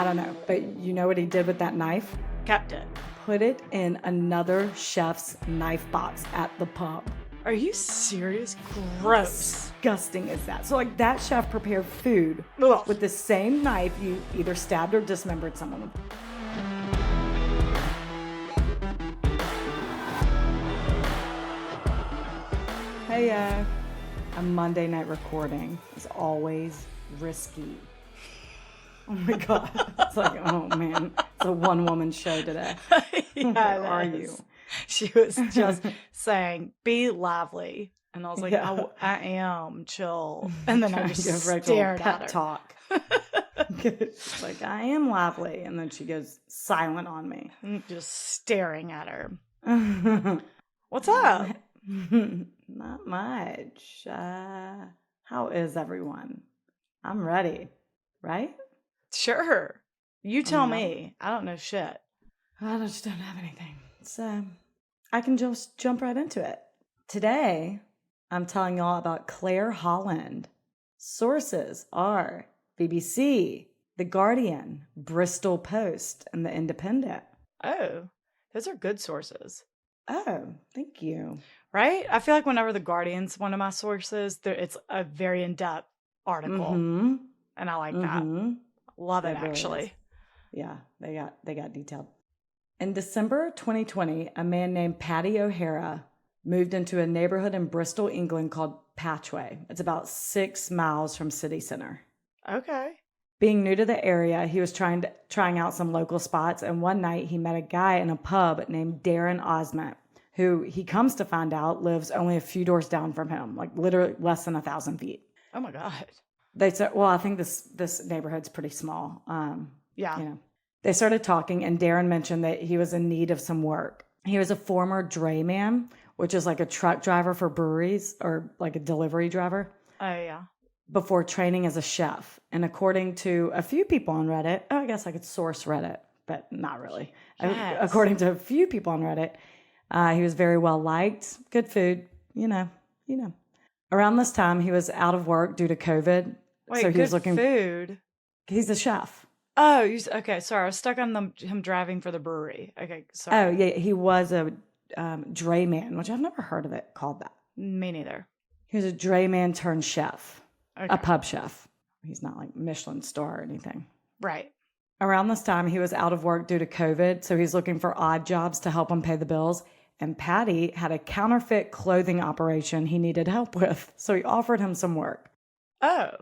I don't know, but you know what he did with that knife? Kept it. Put it in another chef's knife box at the pub. Are you serious? Gross. Disgusting is that? So like that chef prepared food Ugh. with the same knife you either stabbed or dismembered someone with. Hey, a Monday night recording is always risky. Oh my God. It's like, oh man, it's a one-woman show today. Yeah, Where are you? She was just saying, be lively. And I was like, Yeah. I am, chill. And then I just Give Rachel a stared pep at her. talk. She's like, I am lively. And then she goes silent on me. Just staring at her. What's up? Not much. How is everyone? I'm ready, right? Sure. You tell Yeah. me. I don't know shit. I just don't have anything. So I can just jump right into it. Today, I'm telling y'all about Claire Holland. Sources are BBC, The Guardian, Bristol Post, and The Independent. Oh, those are good sources. Oh, thank you. Right? I feel like whenever The Guardian's one of my sources, it's a very in-depth article. Mm-hmm. And I like that. Mm-hmm. Love it, It really actually. is. Yeah, they got detailed. In December 2020, a man named Paddy O'Hara moved into a neighborhood in Bristol, England called Patchway. It's about 6 miles from city center. Okay. Being new to the area, he was trying out some local spots, and one night he met a guy in a pub named Darren Osment, who he comes to find out lives only a few doors down from him, like literally less than 1,000 feet. Oh my God. They said, well, I think this neighborhood's pretty small. Yeah. You know, they started talking, and Darren mentioned that he was in need of some work. He was a former drayman, which is like a truck driver for breweries or like a delivery driver, Oh, yeah. before training as a chef. And according to a few people on Reddit, I guess I could source Reddit, but not really. Yes. According to a few people on Reddit, he was very well liked, good food, you know. Around this time, he was out of work due to COVID. Wait, so he good was looking. food. He's a chef. Oh, okay. Sorry, I was stuck on him driving for the brewery. Okay, sorry. Oh, yeah, he was a drayman, which I've never heard of it called that. Me neither. He was a drayman turned chef, Okay. a pub chef. He's not like Michelin star or anything. Right. Around this time, he was out of work due to COVID, so he's looking for odd jobs to help him pay the bills. And Paddy had a counterfeit clothing operation he needed help with, so he offered him some work. Oh.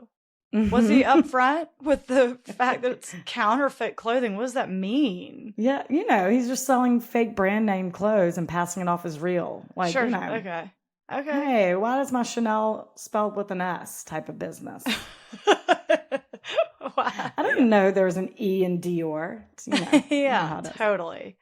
Was he upfront with the fact that it's counterfeit clothing? What does that mean? Yeah, he's just selling fake brand name clothes and passing it off as real. Like, Sure. Okay. Hey, why does my Chanel spelled with an S type of business? Wow. I didn't know there was an E in Dior. Yeah, totally.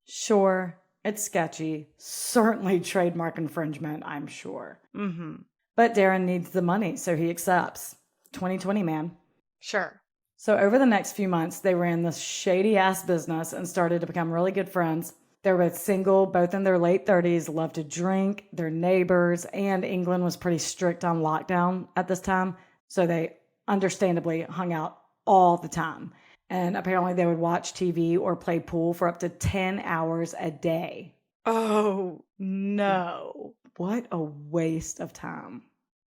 Sure, it's sketchy. Certainly trademark infringement, I'm sure. Mm-hmm. But Darren needs the money, so he accepts. 2020, man. Sure. So over the next few months, they ran this shady-ass business and started to become really good friends. They were both single, both in their late 30s, loved to drink, they're neighbors, and England was pretty strict on lockdown at this time, so they understandably hung out all the time. And apparently they would watch TV or play pool for up to 10 hours a day. Oh, no. What a waste of time.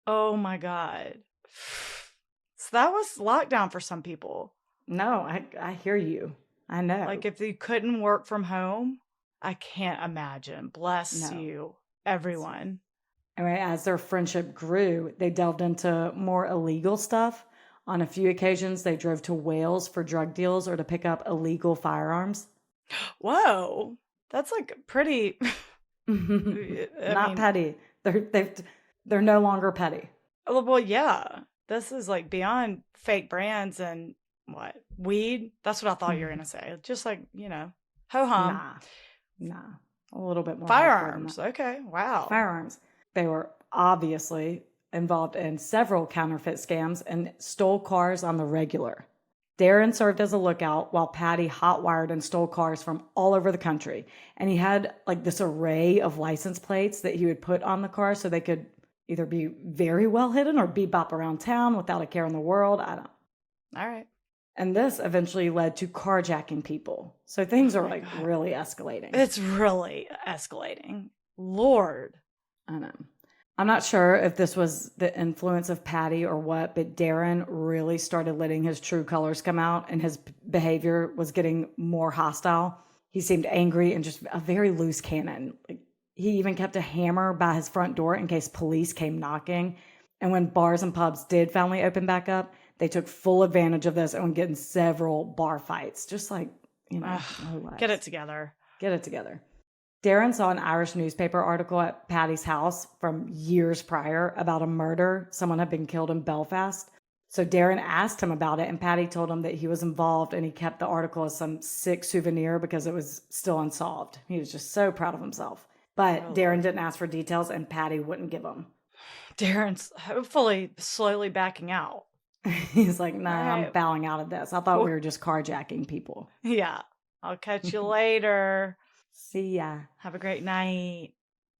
Oh, my God. So that was lockdown for some people. No, I hear you. I know. Like, if you couldn't work from home, I can't imagine. Bless you, everyone. Anyway, as their friendship grew, they delved into more illegal stuff. On a few occasions, they drove to Wales for drug deals or to pick up illegal firearms. Whoa. That's like pretty... Not petty. They're no longer petty. Well, yeah. This is like beyond fake brands and what? Weed? That's what I thought you were going to say. Just like, ho-hum. Nah. A little bit more. Firearms. Okay. Wow. Firearms. They were obviously involved in several counterfeit scams and stole cars on the regular. Darren served as a lookout while Paddy hotwired and stole cars from all over the country. And he had like this array of license plates that he would put on the car so they could either be very well hidden or bebop around town without a care in the world. I don't. All right. And this eventually led to carjacking people. So things are my like God. really escalating. It's really escalating. Lord. I know. I'm not sure if this was the influence of Paddy or what, but Darren really started letting his true colors come out and his behavior was getting more hostile. He seemed angry and just a very loose cannon. Like, he even kept a hammer by his front door in case police came knocking. And when bars and pubs did finally open back up, they took full advantage of this and would get in several bar fights. Just like, no less. Get it together. Get it together. Darren saw an Irish newspaper article at Paddy's house from years prior about a murder. Someone had been killed in Belfast. So Darren asked him about it, and Paddy told him that he was involved, and he kept the article as some sick souvenir because it was still unsolved. He was just so proud of himself. But Darren didn't ask for details, and Paddy wouldn't give them. Darren's hopefully slowly backing out. He's like, nah, I'm bowing out of this. I thought we were just carjacking people. Yeah. I'll catch you later. See ya. Have a great night.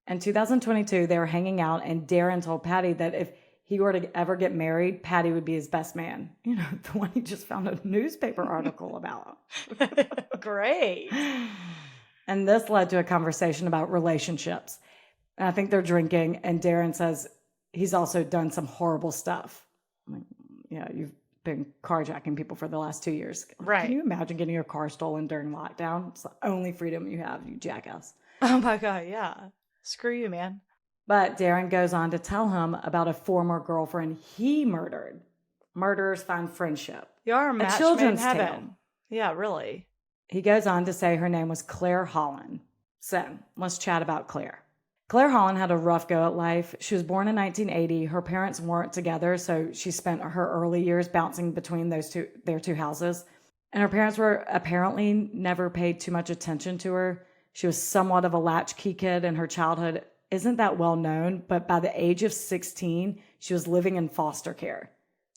In 2022, they were hanging out, and Darren told Paddy that if he were to ever get married, Paddy would be his best man. The one he just found a newspaper article about. Great. And this led to a conversation about relationships. And I think they're drinking, and Darren says he's also done some horrible stuff. I'm like, yeah, you've been carjacking people for the last 2 years. Right. Can you imagine getting your car stolen during lockdown? It's the only freedom you have, you jackass. Oh my God, yeah. Screw you, man. But Darren goes on to tell him about a former girlfriend he murdered. Murderers find friendship. You are a match children's made in tale. heaven. Yeah, really. He goes on to say her name was Claire Holland. So let's chat about Claire. Claire Holland had a rough go at life. She was born in 1980. Her parents weren't together, so she spent her early years bouncing between their two houses. And her parents were apparently never paid too much attention to her. She was somewhat of a latchkey kid, and her childhood isn't that well known, but by the age of 16, she was living in foster care.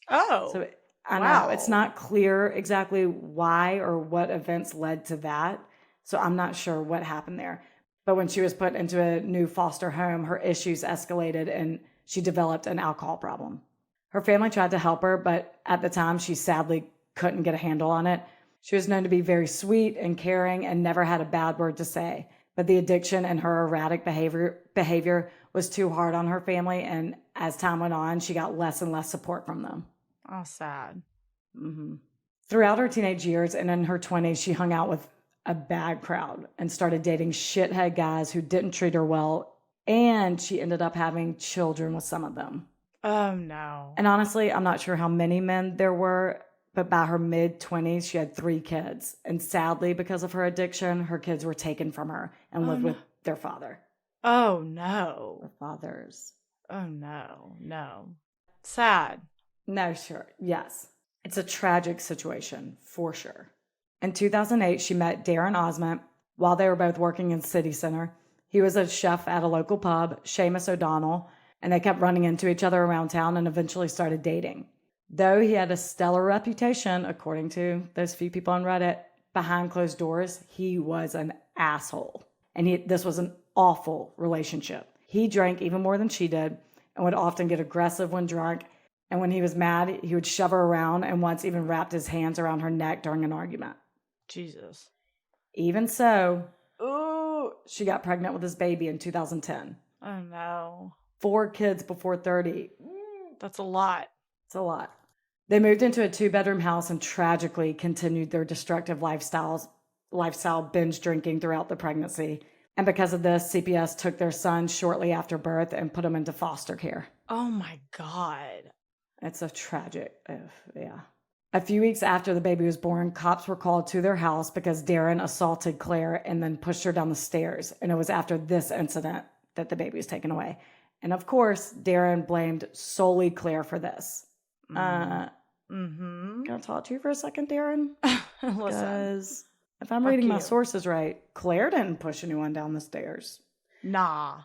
Oh. So I know it's not clear exactly why or what events led to that. So I'm not sure what happened there. But when she was put into a new foster home, her issues escalated and she developed an alcohol problem. Her family tried to help her, but at the time, she sadly couldn't get a handle on it. She was known to be very sweet and caring and never had a bad word to say. But the addiction and her erratic behavior was too hard on her family. And as time went on, she got less and less support from them. Oh, sad. Mm-hmm. Throughout her teenage years and in her 20s, she hung out with a bad crowd and started dating shithead guys who didn't treat her well. And she ended up having children with some of them. Oh, no. And honestly, I'm not sure how many men there were, but by her mid-20s, she had 3 kids. And sadly, because of her addiction, her kids were taken from her and lived with their father. Oh, no. Her fathers. Oh, no. No. Sad. No, sure. Yes. It's a tragic situation, for sure. In 2008, she met Darren Osment while they were both working in City Center. He was a chef at a local pub, Seamus O'Donnell, and they kept running into each other around town and eventually started dating. Though he had a stellar reputation, according to those few people on Reddit, behind closed doors, he was an asshole. And this was an awful relationship. He drank even more than she did and would often get aggressive when drunk. And when he was mad, he would shove her around and once even wrapped his hands around her neck during an argument. Jesus. Even so, she got pregnant with his baby in 2010. Oh, no. 4 kids before 30. That's a lot. It's a lot. They moved into a 2-bedroom house and tragically continued their destructive lifestyle binge drinking throughout the pregnancy. And because of this, CPS took their son shortly after birth and put him into foster care. Oh, my God. It's a tragic, yeah. A few weeks after the baby was born, cops were called to their house because Darren assaulted Claire and then pushed her down the stairs. And it was after this incident that the baby was taken away. And of course, Darren blamed solely Claire for this. Can I talk to you for a second, Darren? Because if I'm reading my sources right, Claire didn't push anyone down the stairs. Nah.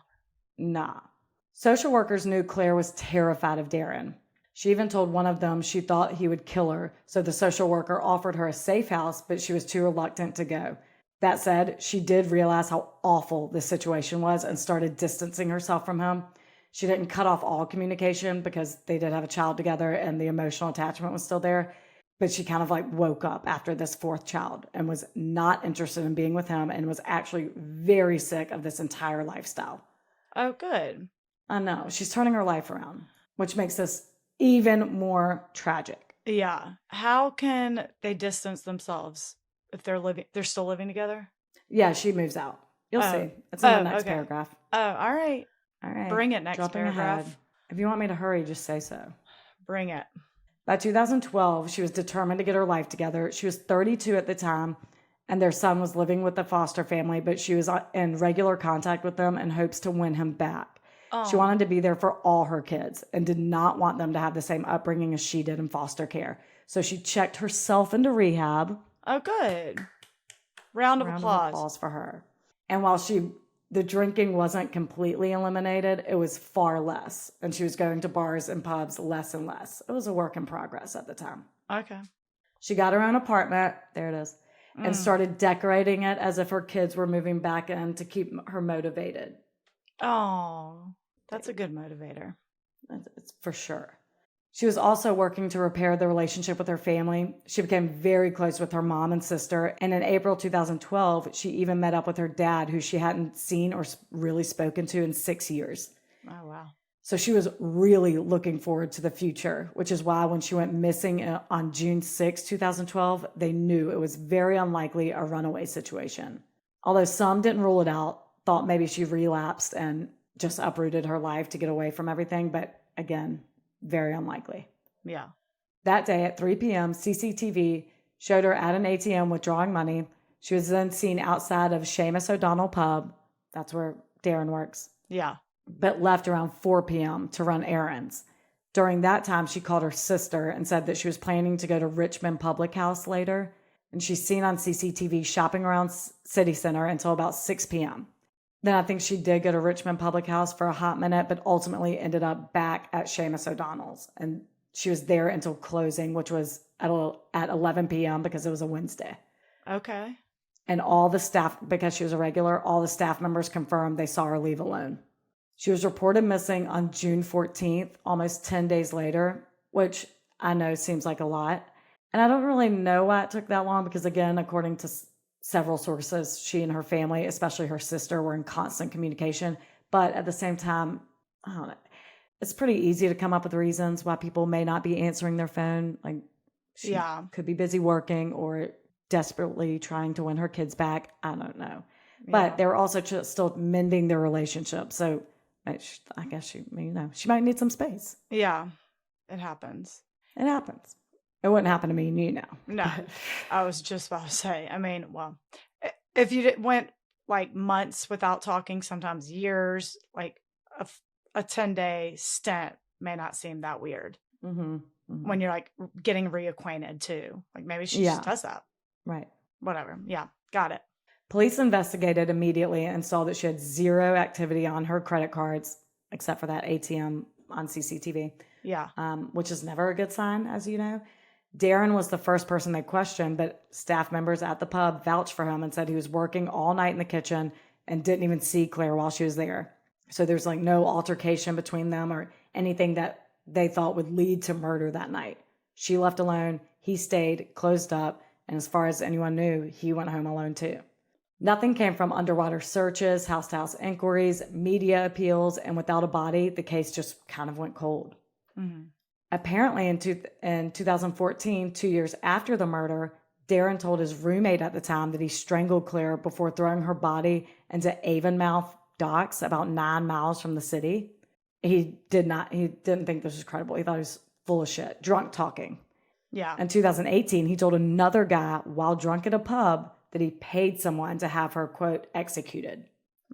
Social workers knew Claire was terrified of Darren. She even told one of them she thought he would kill her, so the social worker offered her a safe house, but she was too reluctant to go. That said, she did realize how awful this situation was and started distancing herself from him. She didn't cut off all communication because they did have a child together and the emotional attachment was still there. But she kind of like woke up after this fourth child and was not interested in being with him and was actually very sick of this entire lifestyle. Oh, good. I know. She's turning her life around, which makes this even more tragic. Yeah. How can they distance themselves if they're still living together? Yeah, she moves out. You'll Oh. see. It's in the Oh, next okay. paragraph. Oh, all right. All right. Bring it next Jumping paragraph. ahead. If you want me to hurry, just say so. Bring it. By 2012, she was determined to get her life together. She was 32 at the time, and their son was living with the foster family, but she was in regular contact with them in hopes to win him back. She Oh. wanted to be there for all her kids and did not want them to have the same upbringing as she did in foster care. So she checked herself into rehab. Oh, good. Round of applause for her. And while the drinking wasn't completely eliminated, it was far less. And she was going to bars and pubs less and less. It was a work in progress at the time. Okay. She got her own apartment. There it is. And started decorating it as if her kids were moving back in to keep her motivated. Oh, that's a good motivator. It's for sure. She was also working to repair the relationship with her family. She became very close with her mom and sister. And in April 2012, she even met up with her dad, who she hadn't seen or really spoken to in 6 years. Oh, wow. So she was really looking forward to the future, which is why when she went missing on June 6, 2012, they knew it was very unlikely a runaway situation. Although some didn't rule it out, thought maybe she relapsed and just uprooted her life to get away from everything. But again, very unlikely. Yeah. That day at 3 p.m., CCTV showed her at an ATM withdrawing money. She was then seen outside of Seamus O'Donnell pub. That's where Darren works. Yeah. But left around 4 p.m. to run errands. During that time, she called her sister and said that she was planning to go to Richmond Public House later. And she's seen on CCTV shopping around City Center until about 6 p.m. Then I think she did go to Richmond Public House for a hot minute, but ultimately ended up back at Seamus O'Donnell's. And she was there until closing, which was at 11 p.m. because it was a Wednesday. Okay. And all the staff, because she was a regular, all the staff members confirmed they saw her leave alone. She was reported missing on June 14th, almost 10 days later, which I know seems like a lot. And I don't really know why it took that long because, again, according to several sources, she and her family, especially her sister, were in constant communication. But at the same time, I don't know. It's pretty easy to come up with reasons why people may not be answering their phone. Like she could be busy working or desperately trying to win her kids back. I don't know. Yeah. But they were also still mending their relationship. So I guess she might need some space. Yeah, it happens. It happens. It wouldn't happen to me and you know. No, I was just about to say, I mean, well, if you went like months without talking, sometimes years, like a 10-day stint may not seem that weird. Mm-hmm. Mm-hmm. When you're like getting reacquainted too. Like maybe she just does that. Right. Whatever. Yeah, got it. Police investigated immediately and saw that she had zero activity on her credit cards, except for that ATM on CCTV. Yeah. Which is never a good sign, as you know. Darren was the first person they questioned, but staff members at the pub vouched for him and said he was working all night in the kitchen and didn't even see Claire while she was there. So there's like no altercation between them or anything that they thought would lead to murder that night. She left alone, he stayed, closed up, and as far as anyone knew, he went home alone too. Nothing came from underwater searches, house-to-house inquiries, media appeals, and without a body, the case just kind of went cold. Mm-hmm. Apparently in 2014, 2 years after the murder, Darren told his roommate at the time that he strangled Claire before throwing her body into Avonmouth docks about 9 miles from the city. He didn't think this was credible. He thought he was full of shit, drunk talking. Yeah. In 2018, he told another guy while drunk at a pub that he paid someone to have her, quote, executed.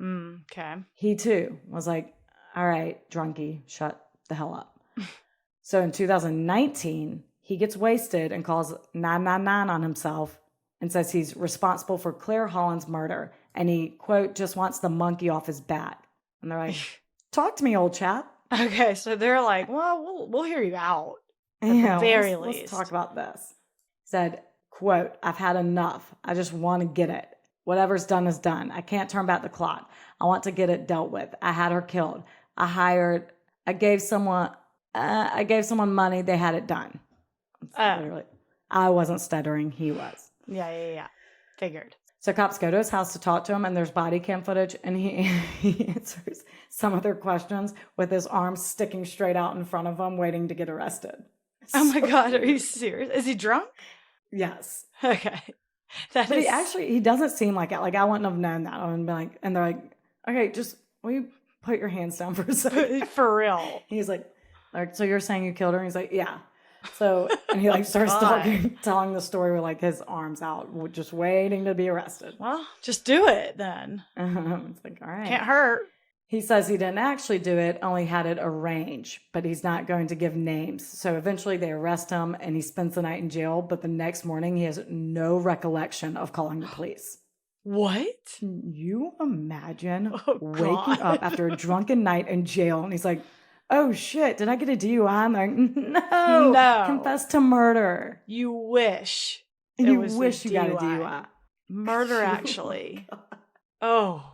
Okay. He too was like, all right, drunkie, shut the hell up. So in 2019, he gets wasted and calls 999 on himself and says he's responsible for Claire Holland's murder. And he, quote, just wants the monkey off his back. And they're like, talk to me, old chap. Okay, so they're like, well, we'll hear you out. At the very least. Let's talk about this. He said, quote, I've had enough. I just want to get it. Whatever's done is done. I can't turn back the clock. I want to get it dealt with. I had her killed. I gave someone money. They had it done. Literally, I wasn't stuttering. He was. Yeah. Figured. So cops go to his house to talk to him, and there's body cam footage, and he answers some of their questions with his arms sticking straight out in front of him, waiting to get arrested. Oh my God, are you serious? Is he drunk? Yes. Okay. But he doesn't seem like it. Like, I wouldn't have known that. I would be like, and they're like, okay, just, will you put your hands down for a second? For real. He's like, so you're saying you killed her? And he's like, yeah. So, and he like starts telling the story with like his arms out, just waiting to be arrested. Well, just do it then. It's like, all right. Can't hurt. He says he didn't actually do it, only had it arranged, but he's not going to give names. So eventually they arrest him and he spends the night in jail. But the next morning he has no recollection of calling the police. What? Can you imagine waking up after a drunken night in jail? And he's like, oh shit, did I get a DUI? I'm like, no. Confess to murder. You wish. You wish you got a DUI. Murder, actually. Oh.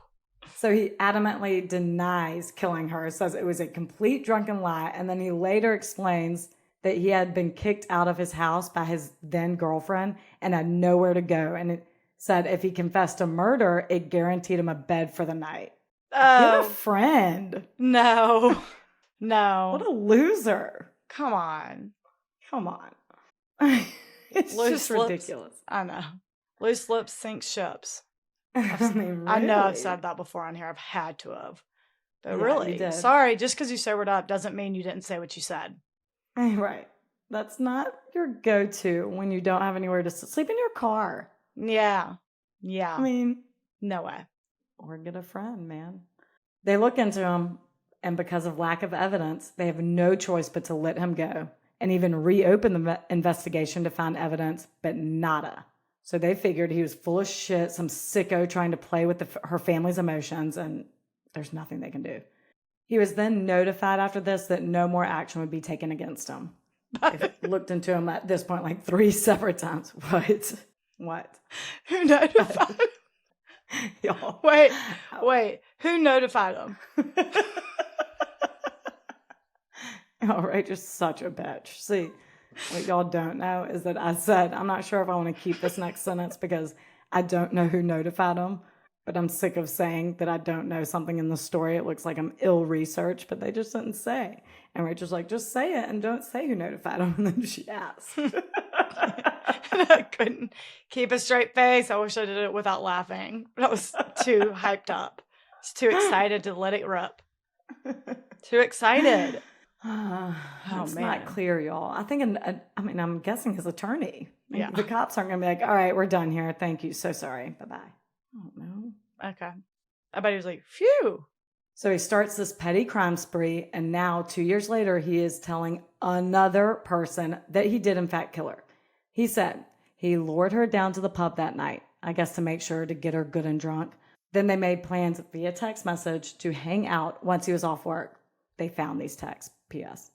So he adamantly denies killing her, says it was a complete drunken lie. And then he later explains that he had been kicked out of his house by his then girlfriend and had nowhere to go. And it said if he confessed to murder, it guaranteed him a bed for the night. Oh. Get a friend. No. No. What a loser. Come on. It's just ridiculous. I know. Loose lips sink ships. I mean, really? I know I've said that before on here. I've had to have. But Yeah, really, you did. sorry, just because you sobered up doesn't mean you didn't say what you said. Right. That's not your go-to when you don't have anywhere to sleep in your car. Yeah. I mean, no way. Or get a friend, man. They look into him, and because of lack of evidence, they have no choice but to let him go and even reopen the investigation to find evidence, but nada. So they figured he was full of shit, some sicko trying to play with her family's emotions, and there's nothing they can do. He was then notified after this that no more action would be taken against him. They looked into him at this point like 3 separate times. What? Who notified him? Y'all. Wait. Who notified him? All right, just such a bitch. See, what y'all don't know is that I said, I'm not sure if I want to keep this next sentence because I don't know who notified him, but I'm sick of saying that I don't know something in the story. It looks like I'm ill-researched, but they just didn't say. And Rachel's like, just say it and don't say who notified him. And then she asked. I couldn't keep a straight face. I wish I did it without laughing. I was too hyped up. I was too excited to let it rip. Too excited. It's not clear, y'all. I think, I'm guessing his attorney. Yeah. The cops aren't going to be like, all right, we're done here. Thank you. So sorry. Bye-bye. I don't know. Okay. I bet he was like, phew. So he starts this petty crime spree, and now 2 years later, he is telling another person that he did in fact kill her. He said he lured her down to the pub that night, I guess to make sure to get her good and drunk. Then they made plans via text message to hang out once he was off work. They found these texts. P.S.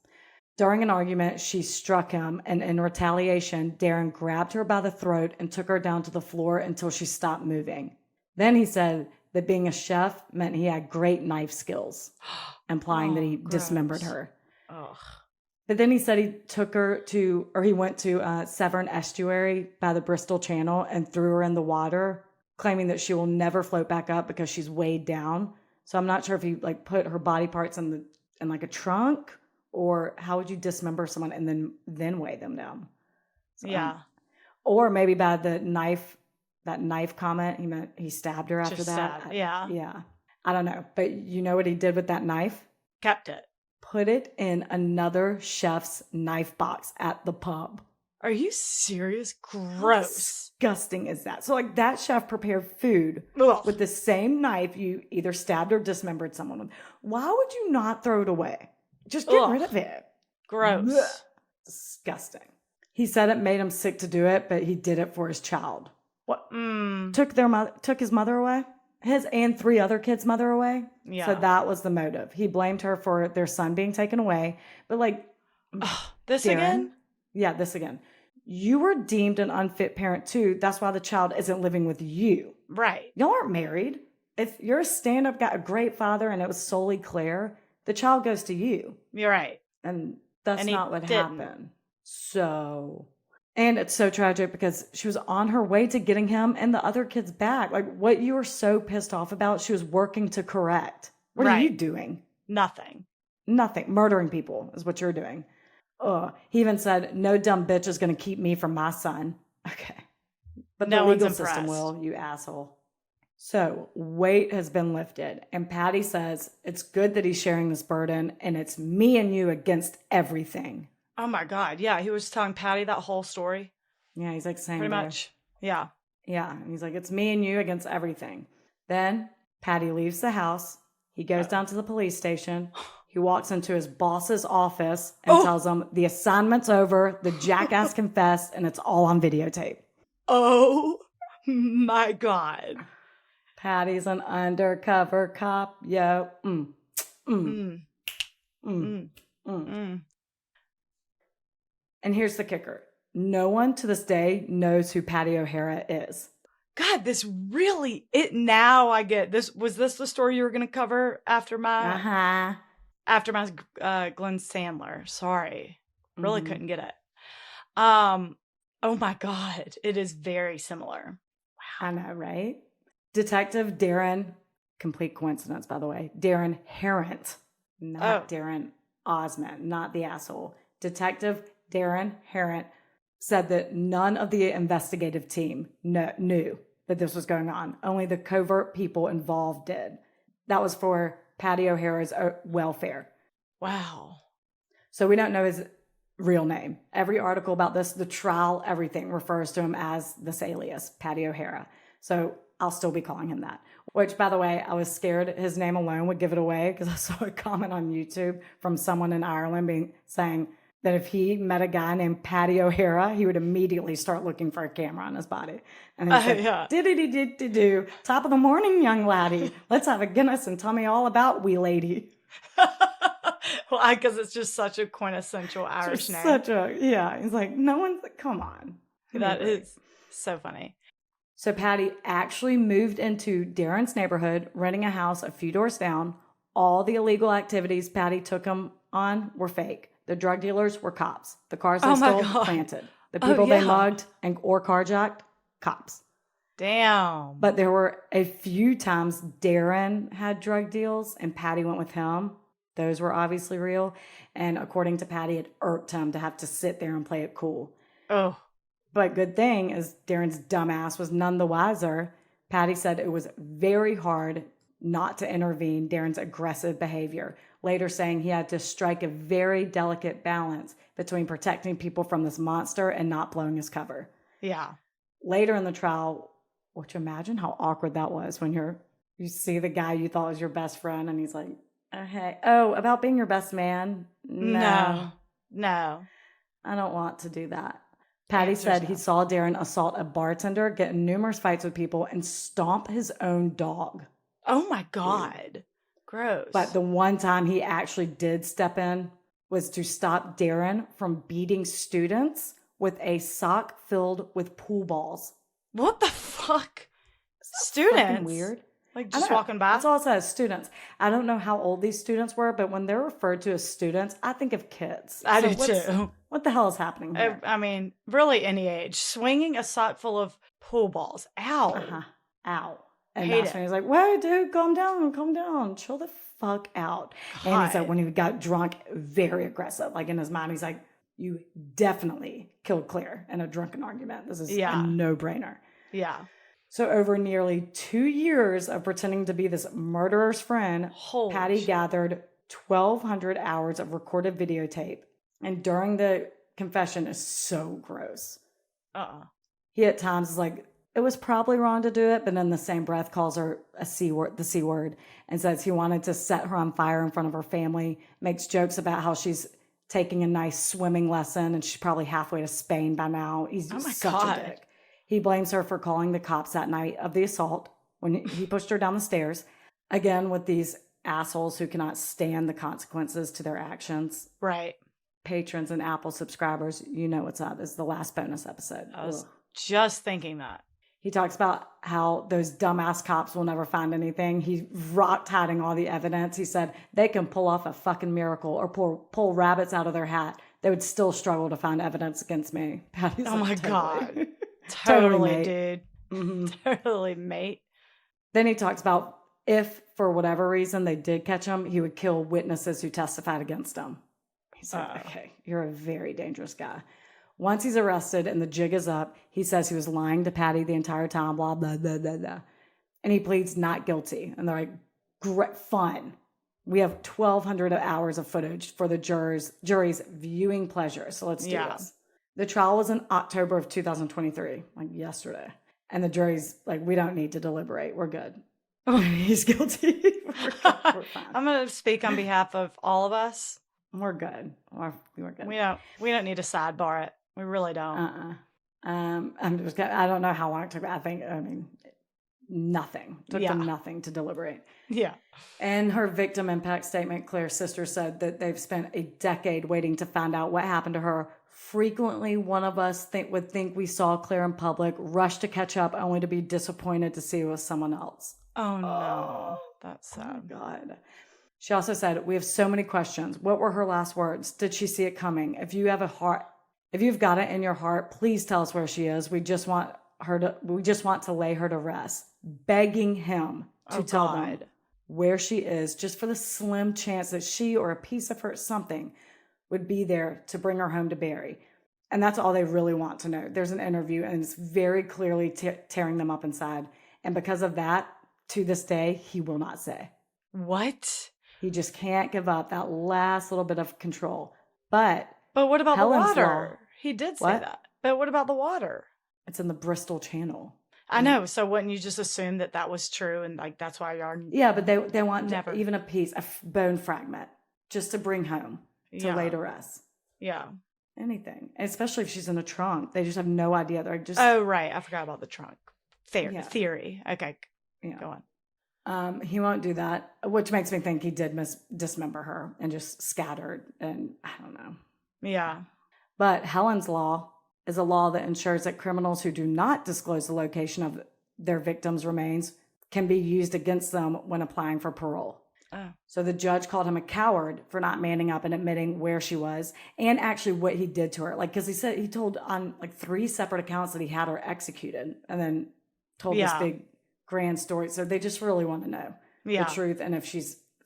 During an argument, she struck him, and in retaliation, Darren grabbed her by the throat and took her down to the floor until she stopped moving. Then he said that being a chef meant he had great knife skills, implying that he dismembered her. Ugh. But then he said he went to Severn Estuary by the Bristol Channel and threw her in the water, claiming that she will never float back up because she's weighed down. So I'm not sure if he put her body parts in like a trunk, or how would you dismember someone and then weigh them down? So, yeah. Or maybe by that knife comment, he meant he stabbed her after that. Yeah. Yeah. I don't know. But you know what he did with that knife? Kept it. Put it in another chef's knife box at the pub. Are you serious? Gross. How disgusting is that? So that chef prepared food with the same knife you either stabbed or dismembered someone with. Why would you not throw it away? Just get rid of it. Gross. Blech. Disgusting. He said it made him sick to do it, but he did it for his child. What? Took his mother away? His and 3 other kids' mother away? Yeah. So that was the motive. He blamed her for their son being taken away. But this Darren, again? Yeah, this again. You were deemed an unfit parent too. That's why the child isn't living with you. Right. Y'all aren't married. If you're a stand-up guy, a great father, and it was solely Claire, the child goes to you. You're right. And that's not what happened. So And it's so tragic because she was on her way to getting him and the other kids back. Like, what you were so pissed off about, she was working to correct. What are you doing? Nothing. Nothing. Murdering people is what you're doing. He even said, no dumb bitch is going to keep me from my son. Okay. But No the one's legal system impressed. will, you asshole. So weight has been lifted. And Paddy says it's good that he's sharing this burden and it's me and you against everything. Oh my God. Yeah. He was telling Paddy that whole story. Yeah, he's like saying Pretty much. Yeah. Yeah. He's like, it's me and you against everything. Then Paddy leaves the house. He goes down to the police station. He walks into his boss's office and tells him the assignment's over, the jackass confessed, and it's all on videotape. Oh my God. Paddy's an undercover cop, yo. And here's the kicker. No one to this day knows who Paddy O'Hara is. God, this really, now I get this. Was this the story you were going to cover after my Glenn Sandler? Sorry. Really couldn't get it. Oh my God. It is very similar. Wow. I know, right? Detective Darren, complete coincidence, by the way, Darren Harrant, not Darren Osment, not the asshole. Detective Darren Harrant said that none of the investigative team knew that this was going on. Only the covert people involved did. That was for Paddy O'Hara's welfare. Wow. So we don't know his real name. Every article about this, the trial, everything refers to him as this alias, Paddy O'Hara. So I'll still be calling him that. Which, by the way, I was scared his name alone would give it away because I saw a comment on YouTube from someone in Ireland saying that if he met a guy named Paddy O'Hara, he would immediately start looking for a camera on his body. And he said, did-do, top of the morning, young laddie. Let's have a Guinness and tell me all about wee lady. Well, because it's just such a quintessential Irish name. He's like, no one's, come on. That is so funny. So Paddy actually moved into Darren's neighborhood, renting a house a few doors down. All the illegal activities Paddy took him on were fake. The drug dealers were cops. The cars they stole, planted. The people they mugged or carjacked, cops. Damn. But there were a few times Darren had drug deals and Paddy went with him. Those were obviously real. And according to Paddy, it irked him to have to sit there and play it cool. Oh. But good thing is Darren's dumbass was none the wiser. Paddy said it was very hard not to intervene Darren's aggressive behavior, later saying he had to strike a very delicate balance between protecting people from this monster and not blowing his cover. Yeah. Later in the trial, which imagine how awkward that was when you see the guy you thought was your best friend and he's like, oh, hey, about being your best man? No. I don't want to do that. Paddy said he saw Darren assault a bartender, get in numerous fights with people, and stomp his own dog. Oh my God. Gross. But the one time he actually did step in was to stop Darren from beating students with a sock filled with pool balls. What the fuck? Students? Weird. Like just walking by? That's all it says, students. I don't know how old these students were, but when they're referred to as students, I think of kids. I do too. What the hell is happening here? I mean, really any age. Swinging a sock full of pool balls. Ow. Ow. And that's when he's like, whoa, dude, calm down. Chill the fuck out. God. And he said when he got drunk, very aggressive. Like in his mind, he's like, you definitely killed Claire in a drunken argument. This is a no-brainer. Yeah. So over nearly 2 years of pretending to be this murderer's friend, Paddy gathered 1,200 hours of recorded videotape. And during the confession is so gross. He at times is like, it was probably wrong to do it, but in the same breath calls her the C word, and says he wanted to set her on fire in front of her family, makes jokes about how she's taking a nice swimming lesson and she's probably halfway to Spain by now. He's such a dick. He blames her for calling the cops that night of the assault when he pushed her down the stairs. Again, with these assholes who cannot stand the consequences to their actions. Right. Patrons and Apple subscribers, you know what's up. This is the last bonus episode. I was just thinking that. He talks about how those dumbass cops will never find anything. He rocked hiding all the evidence. He said they can pull off a fucking miracle or pull rabbits out of their hat. they would still struggle to find evidence against me. Patty's Oh my like, God. Totally, Totally, mate. dude. Mhm. Totally, mate. Then he talks about if, for whatever reason, they did catch him, he would kill witnesses who testified against him. He's like, okay, you're a very dangerous guy. Once he's arrested and the jig is up, he says he was lying to Paddy the entire time, blah, blah, blah, blah, blah. And he pleads not guilty. And they're like, great, fun. We have 1,200 hours of footage for the jury's viewing pleasure. So let's do this. The trial was in October of 2023, like yesterday. And the jury's like, we don't need to deliberate. We're good. He's guilty. We're fine. I'm going to speak on behalf of all of us. We're good. We're good. We don't need to sidebar it. We really don't. I don't know how long it took. Nothing. Took them nothing to deliberate. Yeah. In her victim impact statement, Claire's sister said that they've spent a decade waiting to find out what happened to her. Frequently, one of us would think we saw Claire in public, rush to catch up, only to be disappointed to see it was someone else. Oh, no. That's sad. Oh, God. She also said, we have so many questions. What were her last words? Did she see it coming? If you've got it in your heart, please tell us where she is. We just want to lay her to rest. Begging him to tell them where she is, just for the slim chance that she or a piece of her, something, would be there to bring her home to bury. And that's all they really want to know. There's an interview and it's very clearly tearing them up inside. And because of that, to this day, he will not say. What? He just can't give up that last little bit of control. But what about Helen's the law, water? He did say that. But what about the water? It's in the Bristol Channel. I know. So wouldn't you just assume that was true and like that's why y'all? Yeah, but they want even a piece, a bone fragment, just to bring home to lay to rest. Yeah. Anything, especially if she's in a trunk. They just have no idea. They're just. Oh right, I forgot about the trunk. Theory. Okay. Yeah. Go on. He won't do that, which makes me think he did dismember her and just scattered, and I don't know. Yeah. But Helen's law is a law that ensures that criminals who do not disclose the location of their victims' remains can be used against them when applying for parole. Oh. So the judge called him a coward for not manning up and admitting where she was and actually what he did to her. Like, because he told on like 3 separate accounts that he had her executed and then told this big grand story. So they just really want to know the truth. And if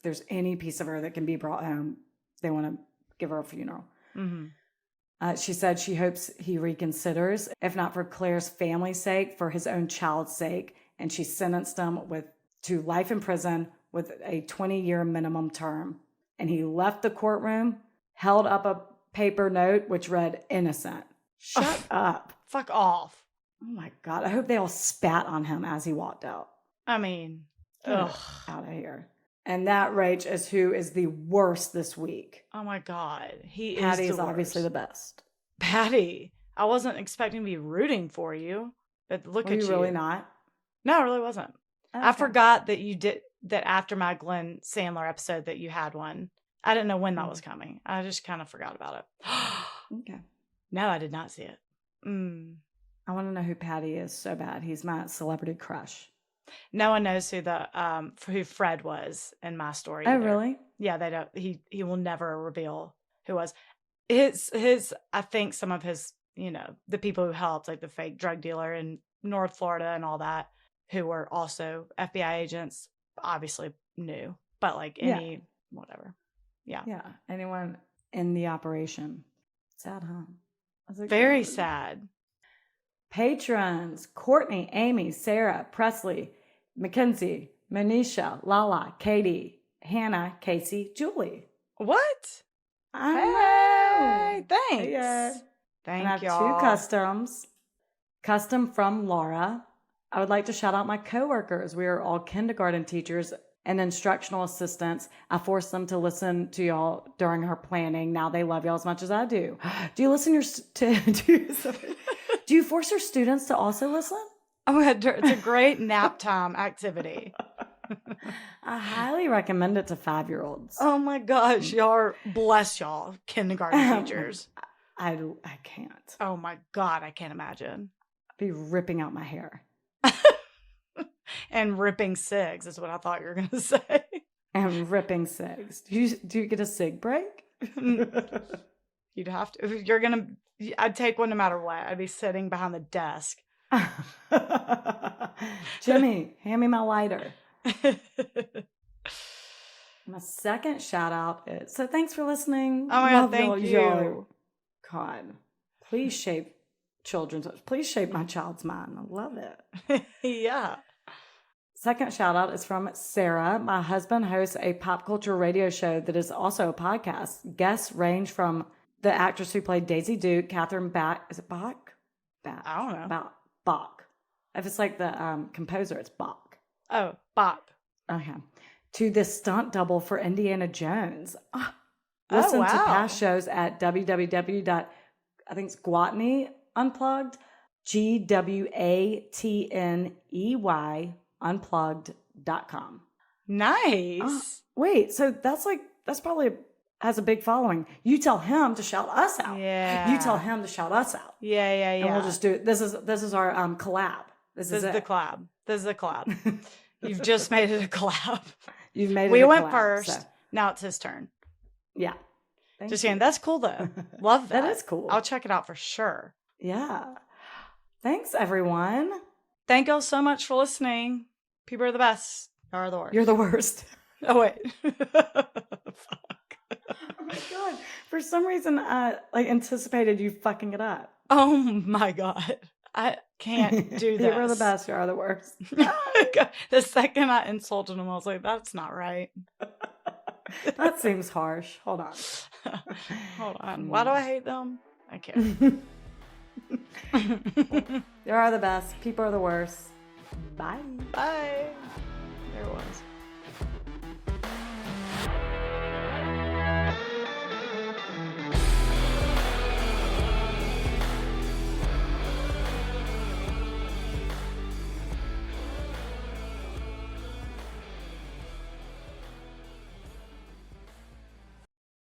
there's any piece of her that can be brought home, they want to give her a funeral. Mm-hmm. She said she hopes he reconsiders, if not for Claire's family's sake, for his own child's sake. And she sentenced him to life in prison with a 20-year minimum term. And he left the courtroom, held up a paper note which read innocent. Shut up. Fuck off. Oh my God. I hope they all spat on him as he walked out. I mean, out of here. And that, Rach, is who is the worst this week. Oh my God. Patty's obviously the best. Patty, I wasn't expecting to be rooting for you, but look at you. Really not? No, I really wasn't. Okay. I forgot that you did that after my Glenn Sandler episode that you had one. I didn't know when that was coming. I just kind of forgot about it. Okay. No, I did not see it. I want to know who Paddy is so bad. He's my celebrity crush. No one knows who Fred was in my story. Oh, either. Really? Yeah, they don't. He will never reveal who was his. I think some of his, the people who helped, like the fake drug dealer in North Florida and all that, who were also FBI agents, obviously knew. But like whatever. Yeah. Yeah. Anyone in the operation. Sad, huh? Very sad. Patrons: Courtney, Amy, Sarah, Presley, Mackenzie, Manisha, Lala, Katie, Hannah, Casey, Julie. What? Hey, thanks. Hey, Thank you. 2 customs. Custom from Laura. I would like to shout out my coworkers. We are all kindergarten teachers and instructional assistants. I forced them to listen to y'all during her planning. Now they love y'all as much as I do. Do you listen do you force your students to also listen? Oh, it's a great nap time activity. I highly recommend it to 5-year-olds. Oh my gosh, bless y'all, kindergarten teachers. I can't. Oh my God, I can't imagine. I'd be ripping out my hair. And ripping cigs is what I thought you were going to say. And ripping cigs. Do you get a cig break? You'd have to. If you're gonna, I'd take one no matter what. I'd be sitting behind the desk. Jimmy, hand me my lighter. My second shout out is, so thanks for listening. Oh my God, thank you. God, please shape please shape my child's mind. I love it. Yeah. Second shout out is from Sarah. My husband hosts a pop culture radio show that is also a podcast. Guests range from the actress who played Daisy Duke, Catherine Bach. Is it Bach? Bach. I don't know. Bach. If it's like the composer, it's Bach. Oh, Bach. Okay. To the stunt double for Indiana Jones. Listen to past shows at www. I think it's Gwatney Unplugged. GWATNEY Unplugged.com. Nice. Wait, so that's probably has a big following. You tell him to shout us out. Yeah. You tell him to shout us out. Yeah. And we'll just do it. This is our collab. This is the collab. This is the collab. You've just made it a collab. You've made it. We a went collab, first. So. Now it's his turn. Yeah. Just kidding. That's cool though. Love that. That is cool. I'll check it out for sure. Yeah. Thanks, everyone. Thank y'all so much for listening. People are the best. Y'all are the worst. You're the worst. Oh, wait. Fuck. Oh my God. For some reason, I anticipated you fucking it up. Oh my God. I can't do this. You are the best. You are the worst. The second I insulted him, I was like, that's not right. That seems harsh. Hold on. Hold on. Why do I hate them? I can't. You are the best. People are the worst. Bye. Bye.